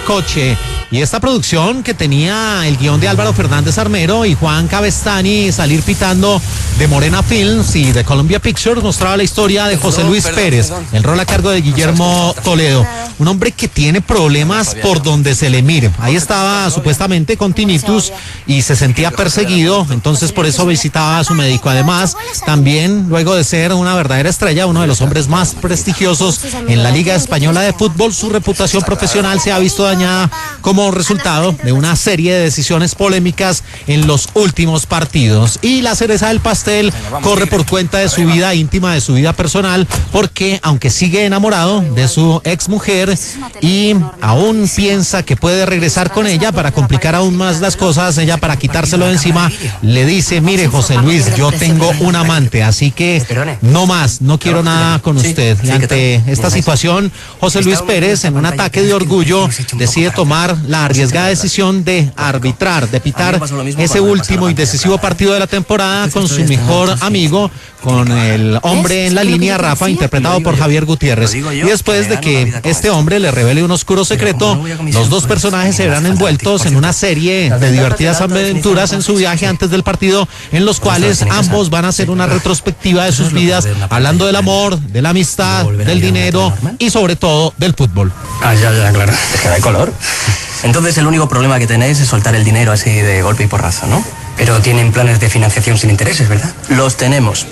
coche. Y esta producción que tenía el guión de Álvaro Fernández Armero y Juan Cabestani, salir pitando de Morena Films y de Columbia Pictures, mostraba la historia de José Luis Pérez, el rol a cargo de Guillermo Toledo, un hombre que tiene problemas por donde se le mire. Ahí estaba supuestamente con tinnitus y se sentía perseguido, entonces por eso visitaba a su médico. Además, también luego de ser una verdadera estrella, uno de los hombres más prestigiosos en la Liga Española de Fútbol, su reputación profesional se ha visto dañada como resultado de una serie de decisiones polémicas en los últimos partidos. Y la cereza del pastel corre por cuenta de su vida íntima, de su vida personal, porque aunque sigue enamorado de su exmujer y aún piensa que puede regresar con ella para complicar aún más las cosas, ella para quitárselo de encima le dice: mire, José Luis, yo tengo un amante, así que no más, no quiero nada con usted. Y ante esta situación, José Luis Pérez, en un ataque de orgullo, decide tomar la arriesgada decisión de arbitrar, de pitar ese último y decisivo partido de la temporada con su mejor amigo, con el hombre en la línea, Rafa, interpretado por Javier Gutiérrez. Y después de que este hombre le revele un oscuro secreto, los dos personajes se verán envueltos en una serie de divertidas aventuras en su viaje antes del partido, en los cuales ambos van a hacer una retrospectiva de sus vidas, hablando del amor, de la amistad, del dinero y sobre todo del fútbol. Ah, ya, claro. Es que no hay color. Entonces el único problema que tenéis es soltar el dinero así de golpe y porrazo, ¿no? Pero tienen planes de financiación sin intereses, ¿verdad? Los tenemos.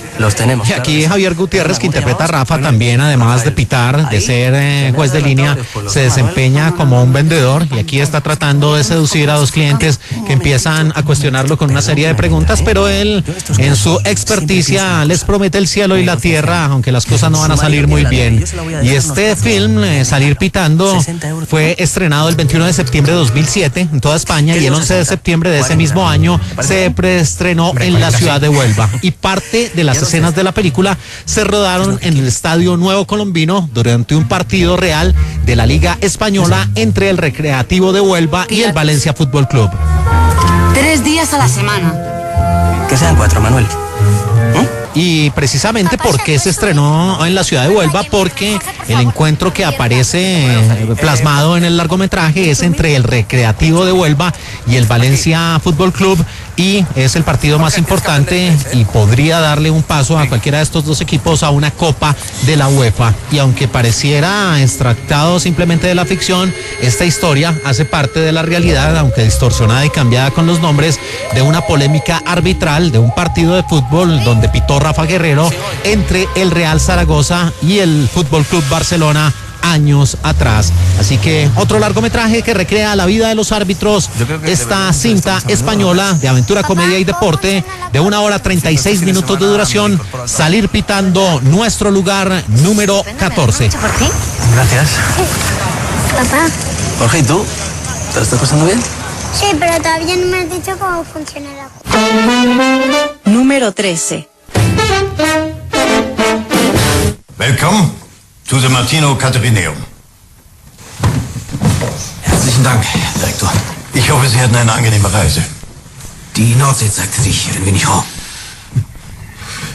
Y aquí Javier Gutiérrez, que interpreta a Rafa, también, además de pitar, de ser juez de línea, se desempeña como un vendedor y aquí está tratando de seducir a dos clientes que empiezan a cuestionarlo con una serie de preguntas, pero él, en su experticia, les promete el cielo y la tierra, aunque las cosas no van a salir muy bien. Y este film, Salir pitando, fue estrenado el 21 de septiembre de 2007 en toda España y el 11 de septiembre de ese mismo año se preestrenó en la ciudad de Huelva, y parte de las escenas de la película se rodaron en el Estadio Nuevo Colombino durante un partido real de la Liga Española entre el Recreativo de Huelva y el Valencia Fútbol Club. 3 días a la semana. Que sean 4, Manuel. Y precisamente porque se estrenó en la ciudad de Huelva, porque el encuentro que aparece plasmado en el largometraje es entre el Recreativo de Huelva y el Valencia Fútbol Club, y es el partido más importante y podría darle un paso a cualquiera de estos dos equipos a una Copa de la UEFA. Y aunque pareciera extractado simplemente de la ficción, esta historia hace parte de la realidad, aunque distorsionada y cambiada con los nombres, de una polémica arbitral de un partido de fútbol donde pitó Rafa Guerrero entre el Real Zaragoza y el Fútbol Club Barcelona años atrás. Así que otro largometraje que recrea la vida de los árbitros, esta cinta española de aventura, comedia y deporte de 1 hora 36 minutos de duración, Salir pitando, nuestro lugar número 14. Gracias. Papá. Jorge, ¿y tú? ¿Te lo estás pasando bien? Sí, pero todavía no me has dicho cómo funciona la... Número 13. Welcome to the Martino Caterineum. Herzlichen Dank, Direktor. Ich hoffe, Sie hatten eine angenehme Reise. Die Nordsee zeigte sich ein wenig rau.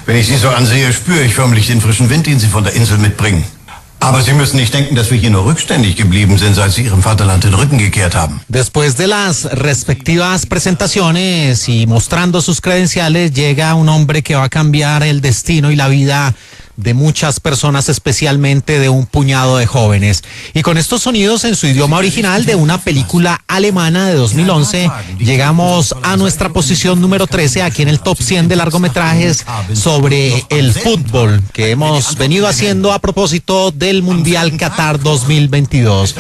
Wenn ich Sie so ansehe, spüre ich förmlich den frischen Wind, den Sie von der Insel mitbringen. Aber Sie müssen nicht denken, dass wir hier nur rückständig geblieben sind, seit Sie Ihrem Vaterland den Rücken gekehrt haben. Después de las respectivas presentaciones y mostrando sus credenciales, llega un hombre que va a cambiar el destino y la vida de muchas personas, especialmente de un puñado de jóvenes. Y con estos sonidos en su idioma original de una película alemana de 2011, llegamos a nuestra posición número 13 aquí en el top 100 de largometrajes sobre el fútbol que hemos venido haciendo a propósito del Mundial Qatar 2022.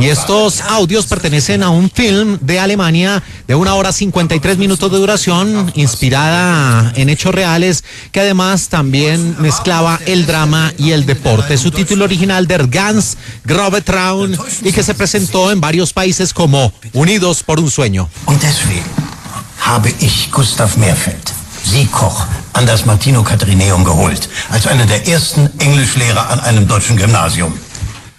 Y estos audios pertenecen a un film de Alemania de 1 hora 53 minutos de duración, inspirada en hechos reales, que además también mezclaba el drama y el deporte. Su título original, Der ganz grobe Traum, y que se presentó en varios países como Unidos por un Sueño. Und deswegen habe ich Gustav Meerfeld, Sie Koch, an das Martino Caterineum geholt, als einer der ersten Englischlehrer an einem deutschen Gymnasium.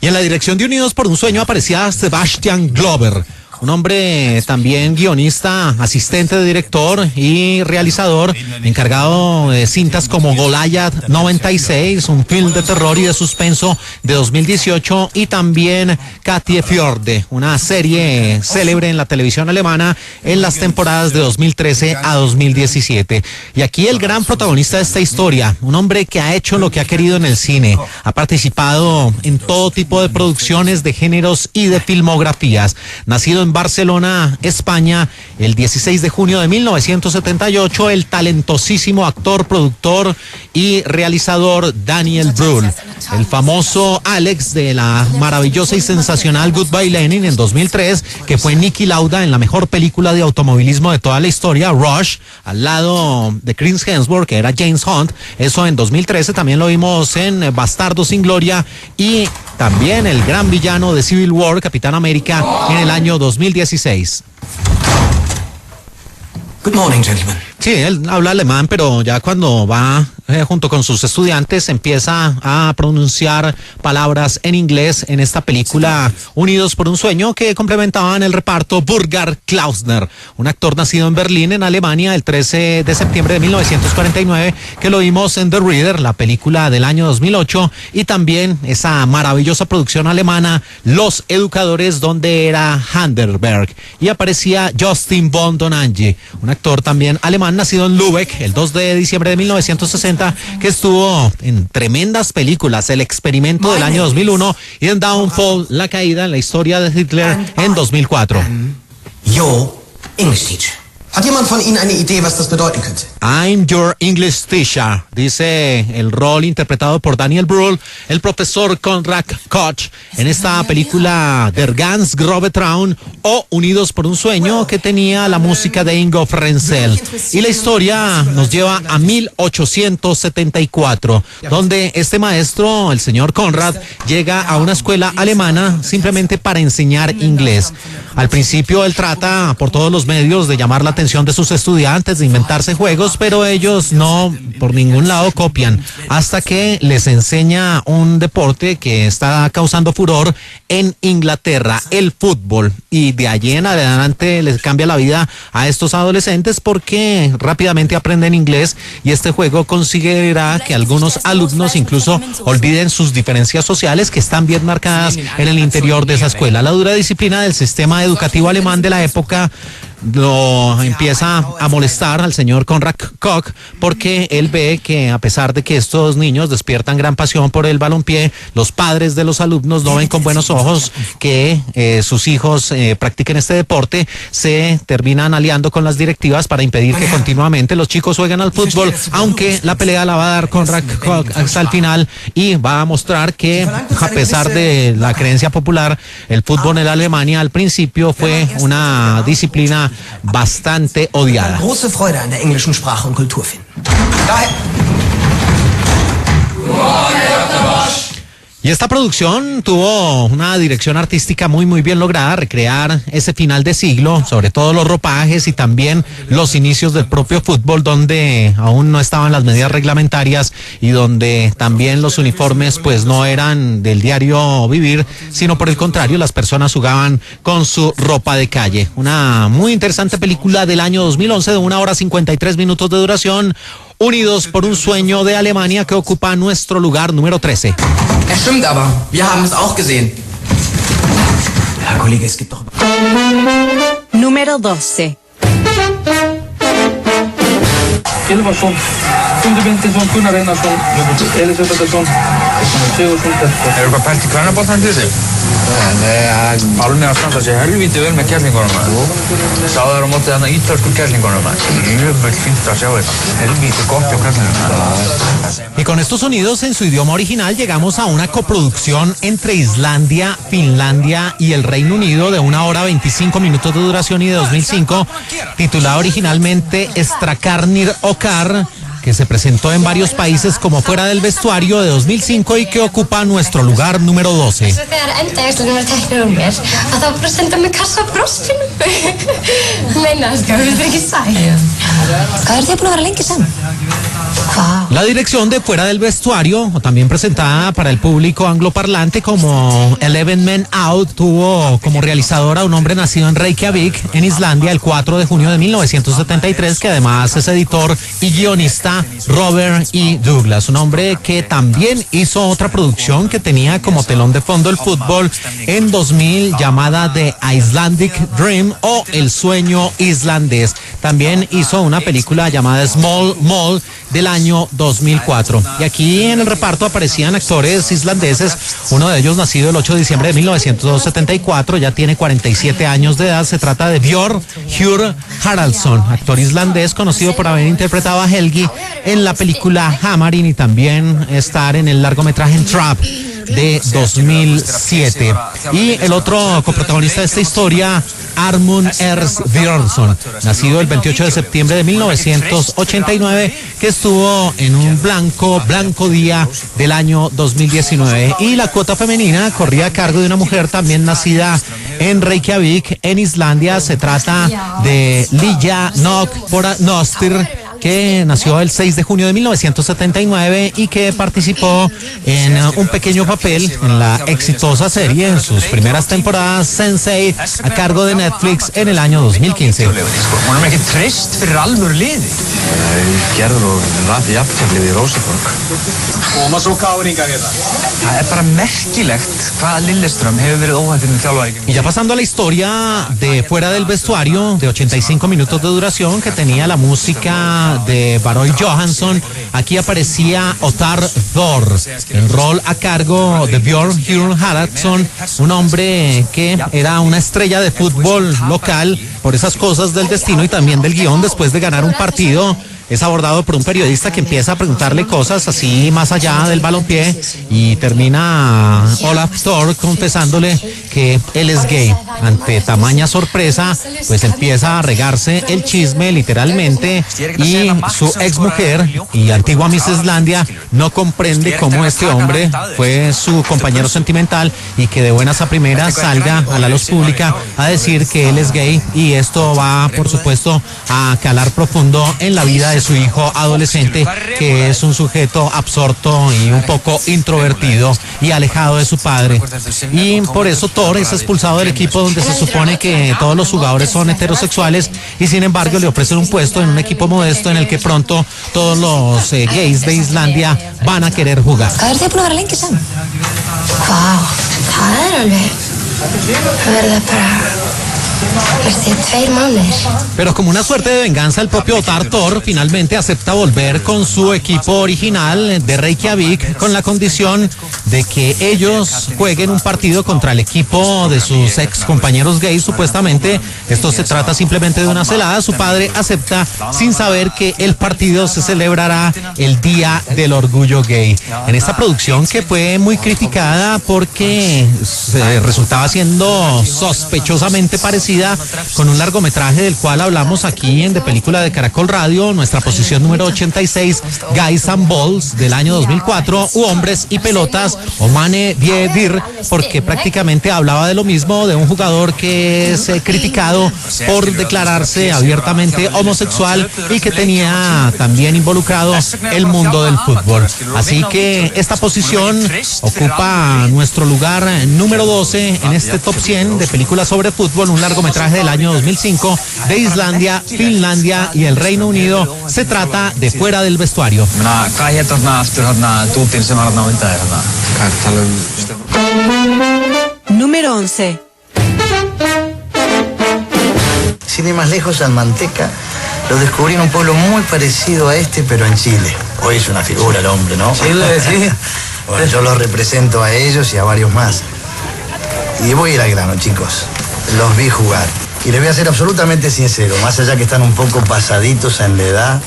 Y en la dirección de Unidos por un Sueño aparecía Sebastian Glover, un hombre también guionista, asistente de director y realizador, encargado de cintas como Goliath 96, un film de terror y de suspenso de 2018, y también Katie Fjorde, una serie célebre en la televisión alemana en las temporadas de 2013 a 2017. Y aquí el gran protagonista de esta historia, un hombre que ha hecho lo que ha querido en el cine, ha participado en todo tipo de producciones de géneros y de filmografías, nacido en Barcelona, España, el 16 de junio de 1978, el talentosísimo actor, productor y realizador Daniel Brühl, el famoso Alex de la maravillosa y sensacional Goodbye Lenin en 2003, que fue Niki Lauda en la mejor película de automovilismo de toda la historia, Rush, al lado de Chris Hemsworth, que era James Hunt. Eso en 2013, también lo vimos en Bastardos sin Gloria, y también el gran villano de Civil War, Capitán América, en el año 2016. Good morning, gentlemen. Sí, él habla alemán, pero ya cuando va junto con sus estudiantes empieza a pronunciar palabras en inglés en esta película Unidos por un Sueño, que complementaban el reparto Burkhard Klausner, un actor nacido en Berlín, en Alemania, el 13 de septiembre de 1949, que lo vimos en The Reader, la película del año 2008, y también esa maravillosa producción alemana Los Educadores, donde era Handelberg, y aparecía Justin von Donange, un actor también alemán nacido en Lübeck el 2 de diciembre de 1960, que estuvo en tremendas películas, El Experimento del año 2001 y en Downfall, La Caída, en la historia de Hitler en 2004. Yo, English teacher. ¿Hat jemand von Ihnen eine Idee, was das bedeuten könnte? I'm your English teacher, dice el rol interpretado por Daniel Brühl, el profesor Konrad Koch, en esta película Der ganz grobe Traum o Unidos por un Sueño, que tenía la música de Ingo Frenzel. Y la historia nos lleva a 1874, donde este maestro, el señor Konrad, llega a una escuela alemana simplemente para enseñar inglés. Al principio él trata por todos los medios de llamar la atención de sus estudiantes, de inventarse juegos, pero ellos no por ningún lado copian, hasta que les enseña un deporte que está causando furor en Inglaterra, el fútbol, y de allí en adelante les cambia la vida a estos adolescentes porque rápidamente aprenden inglés, y este juego conseguirá que algunos alumnos incluso olviden sus diferencias sociales, que están bien marcadas en el interior de esa escuela. La dura disciplina del sistema educativo alemán de la época lo empieza a molestar al señor Konrad Koch, porque él ve que a pesar de que estos niños despiertan gran pasión por el balompié, los padres de los alumnos no ven con buenos ojos que sus hijos practiquen este deporte. Se terminan aliando con las directivas para impedir que continuamente los chicos jueguen al fútbol, aunque la pelea la va a dar Konrad Koch hasta el final, y va a mostrar que a pesar de la creencia popular, el fútbol en Alemania al principio fue una disciplina bastante odiada. Große Freude an der englischen Sprache und Kultur finden. Y esta producción tuvo una dirección artística muy bien lograda, recrear ese final de siglo, sobre todo los ropajes y también los inicios del propio fútbol, donde aún no estaban las medidas reglamentarias y donde también los uniformes pues no eran del diario vivir, sino por el contrario, las personas jugaban con su ropa de calle. Una muy interesante película del año 2011 de 1 hora 53 minutos de duración. Unidos por un sueño de Alemania, que ocupa nuestro lugar número 13. Es stimmt aber, wir haben es auch gesehen. Herr Kollege, es gibt doch... Número 12. Er eitthvað pælt í kvennabotnandi þessi? Nei, Pálmi að standa sér helvíti vel með kærlingunum maður. Sáðu þær á móti þarna ítölsku kærlingunum maður. Mjög fínt að sjá þetta. Helvíti gott hjá kærlingunum. Y con estos sonidos en su idioma original llegamos a una coproducción entre Islandia, Finlandia y el Reino Unido de 1 hora 25 minutos de duración y de 2005, titulada originalmente Strakarnir Okkar, que se presentó en varios países como Fuera del Vestuario de 2005 y que ocupa nuestro lugar número 12. Þegar enda Íslandingar teknir úr mér, að þá bara senda mig kassa á brjóstinu. Meina, sko, þetta ekki sæl. Hvað eru þið búin að vera lengi saman? La dirección de Fuera del Vestuario, también presentada para el público angloparlante como Eleven Men Out, tuvo como realizador a un hombre nacido en Reykjavik, en Islandia, el 4 de junio de 1973, que además es editor y guionista, Robert E. Douglas, un hombre que también hizo otra producción que tenía como telón de fondo el fútbol en 2000, llamada The Icelandic Dream o El Sueño Islandés. También hizo una película llamada Small Mall del año 2004. Y aquí en el reparto aparecían actores islandeses, uno de ellos nacido el 8 de diciembre de 1974, ya tiene 47 años de edad. Se trata de Björn Hjur Haraldsson, actor islandés conocido por haber interpretado a Helgi en la película Hammarin y también estar en el largometraje Trap de 2007. Y el otro coprotagonista de esta historia, Armund Ernst Björnsson, nacido el 28 de septiembre de 1989, que estuvo en un blanco día del año 2019. Y la cuota femenina corría a cargo de una mujer también nacida en Reykjavik, en Islandia. Se trata de Lilja Nostir, que nació el 6 de junio de 1979 y que participó en un pequeño papel en la exitosa serie en sus primeras temporadas Sensei, a cargo de Netflix en el año 2015. Hún ekki treyst fyrir alvöru liði. Gerður og rati jafntefli við Rósaborg. Koma svo káringar hérna. Það bara merkilegt hvað Lilleström hefur verið óhættur með þjálfari. Y ya pasando a la historia de Fuera del Vestuario, de 85 minutos de duración, que tenía la música de Baroy Johansson, aquí aparecía Ottar Thor, en rol a cargo de Björn Hjur Haraldsson, un hombre que era una estrella de fútbol local. Por esas cosas del destino y también del guión, después de ganar un partido, es abordado por un periodista que empieza a preguntarle cosas así más allá del balompié y termina Olaf Thor confesándole que él es gay. Ante tamaña sorpresa, pues empieza a regarse el chisme literalmente y su exmujer y antigua Miss Islandia no comprende cómo este hombre fue su compañero sentimental y que de buenas a primeras salga a la luz pública a decir que él es gay, y esto va por supuesto a calar profundo en la vida de su hijo adolescente, que es un sujeto absorto y un poco introvertido y alejado de su padre. Y por eso Thor es expulsado del equipo donde se supone que todos los jugadores son heterosexuales, y sin embargo le ofrecen un puesto en un equipo modesto en el que pronto todos los gays de Islandia van a querer jugar. Hvað þið búin að vera lengi saman? Vá, það alveg. Það verða bara... Pero como una suerte de venganza, el propio Ottar Thor finalmente acepta volver con su equipo original de Reykjavik, con la condición de que ellos jueguen un partido contra el equipo de sus ex compañeros gays. Supuestamente esto se trata simplemente de una celada. Su padre acepta sin saber que el partido se celebrará el Día del Orgullo Gay. En esta producción, que fue muy criticada porque resultaba siendo sospechosamente parecida con un largometraje del cual hablamos aquí en De Película de Caracol Radio, nuestra posición número 86, Guys and Balls del año 2004, u Hombres y Pelotas, Omane Diedir, porque prácticamente hablaba de lo mismo, de un jugador que es criticado por declararse abiertamente homosexual y que tenía también involucrado el mundo del fútbol. Así que esta posición ocupa nuestro lugar número 12 en este top 100 de películas sobre fútbol, un largometraje del año 2005 de Islandia, Finlandia y el Reino Unido. Se trata de Fuera del vestuario. Número 11. Sin ir más lejos, San Manteca lo descubrí en un pueblo muy parecido a este, pero en Chile. Hoy es una figura el hombre, ¿no? Chile, sí. Bueno, yo los represento a ellos y a varios más. Y voy a ir al grano, chicos. Los vi jugar. Y les voy a ser absolutamente sincero, más allá que están un poco pasaditos en la edad,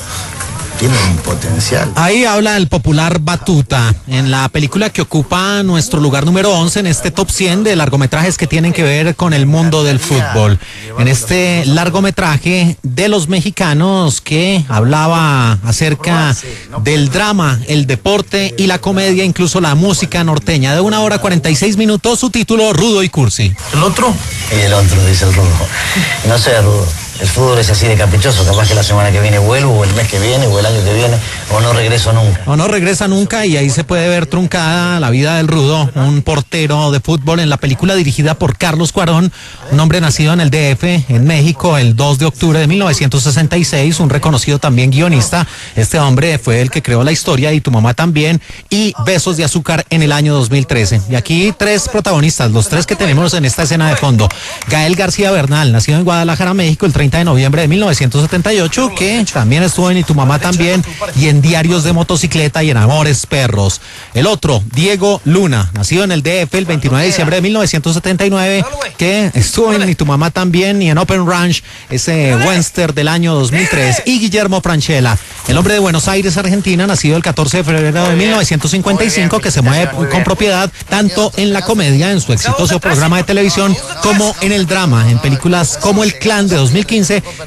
tienen un potencial. Ahí habla el popular Batuta, en la película que ocupa nuestro lugar número 11 en este top 100 de largometrajes que tienen que ver con el mundo del fútbol. En este largometraje de los mexicanos que hablaba acerca del drama, el deporte y la comedia, incluso la música norteña, de 1 hora 46 minutos, su título Rudo y Cursi. ¿El otro? Y el otro, dice el Rudo. No sé, Rudo. El fútbol es así de caprichoso, capaz que la semana que viene vuelvo, o el mes que viene, o el año que viene, o no regreso nunca. O no regresa nunca, y ahí se puede ver truncada la vida del Rudo, un portero de fútbol en la película dirigida por Carlos Cuarón, un hombre nacido en el DF, en México, el 2 de octubre de 1966, un reconocido también guionista. Este hombre fue el que creó la historia, y Tu mamá también, y Besos de azúcar en el año 2013. Y aquí 3 protagonistas, los 3 que tenemos en esta escena de fondo. Gael García Bernal, nacido en Guadalajara, México, el 30 de noviembre de 1978, que también estuvo en Y Tu mamá también, y en Diarios de motocicleta y en Amores perros. El otro, Diego Luna, nacido en el DF el 29 de diciembre de 1979, que estuvo en Y Tu mamá también y en Open Ranch, ese western del año 2003. Y Guillermo Franchella, el hombre de Buenos Aires, Argentina, nacido el 14 de febrero de 1955, que se mueve con propiedad tanto en la comedia, en su exitoso programa de televisión, como en el drama, en películas como El Clan de 2015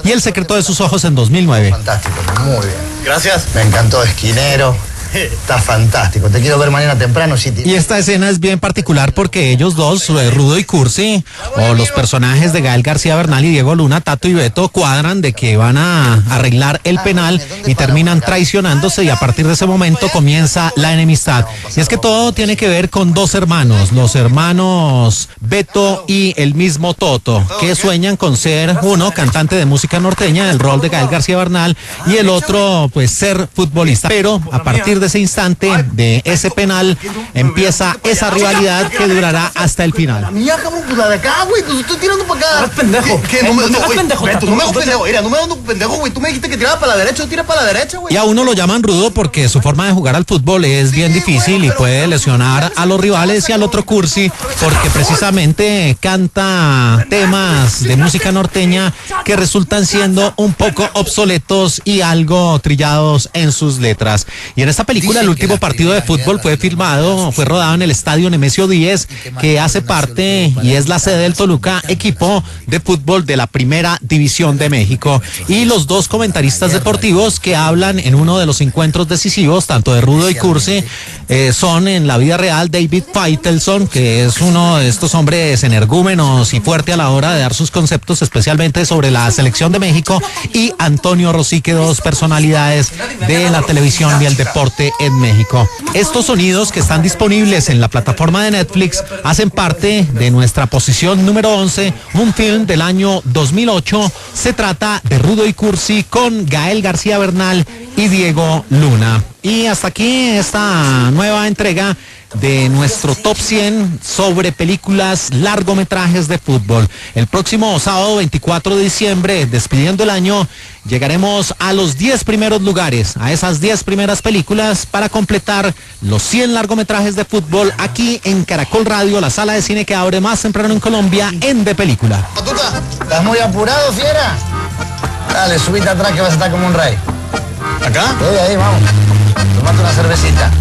y El secreto de sus ojos en 2009. Fantástico, muy bien. Gracias. Me encantó Esquinero. Está fantástico. Te quiero ver mañana temprano, City. Y esta escena es bien particular porque ellos dos, Rudo y Cursi, o los personajes de Gael García Bernal y Diego Luna, Tato y Beto, cuadran de que van a arreglar el penal y terminan traicionándose, y a partir de ese momento comienza la enemistad. Y es que todo tiene que ver con 2 hermanos, los hermanos Beto y el mismo Toto, que sueñan con ser uno cantante de música norteña, el rol de Gael García Bernal, y el otro pues ser futbolista. Pero a partir de ese instante, de ese penal, empieza esa rivalidad que durará hasta el final. Mía, cabrón, pues la de acá, güey, pues estoy tirando para acá. Eres pendejo. ¿Qué? No me hagas pendejo, Beto, no me hagas pendejo. Mira, no me hagas pendejo, güey. Tú me dijiste que tiraba para la derecha, tira para la derecha, güey. Y a uno lo llaman rudo porque su forma de jugar al fútbol es bien difícil y puede lesionar a los rivales, y al otro Cursi porque precisamente canta temas de música norteña que resultan siendo un poco obsoletos y algo trillados en sus letras. Y en esta película, el último partido de fútbol fue rodado en el estadio Nemesio 10, que hace parte y es la sede del Toluca, equipo de fútbol de la Primera División de México. Y los 2 comentaristas deportivos que hablan en uno de los encuentros decisivos, tanto de Rudo y Cursi, son en la vida real David Faitelson, que es uno de estos hombres energúmenos y fuerte a la hora de dar sus conceptos, especialmente sobre la selección de México, y Antonio Rosique, 2 personalidades de la televisión y el deporte en México. Estos sonidos que están disponibles en la plataforma de Netflix hacen parte de nuestra posición número 11, un film del año 2008. Se trata de Rudo y Cursi con Gael García Bernal y Diego Luna. Y hasta aquí esta nueva entrega de nuestro top 100 sobre películas largometrajes de fútbol. El próximo sábado 24 de diciembre, despidiendo el año, llegaremos a los 10 primeros lugares, a esas 10 primeras películas, para completar los 100 largometrajes de fútbol aquí en Caracol Radio, la sala de cine que abre más temprano en Colombia en De Película. ¿Estás muy apurado, fiera? Dale, subite atrás que vas a estar como un rey. ¿Acá? Ahí, vamos. Tomate una cervecita.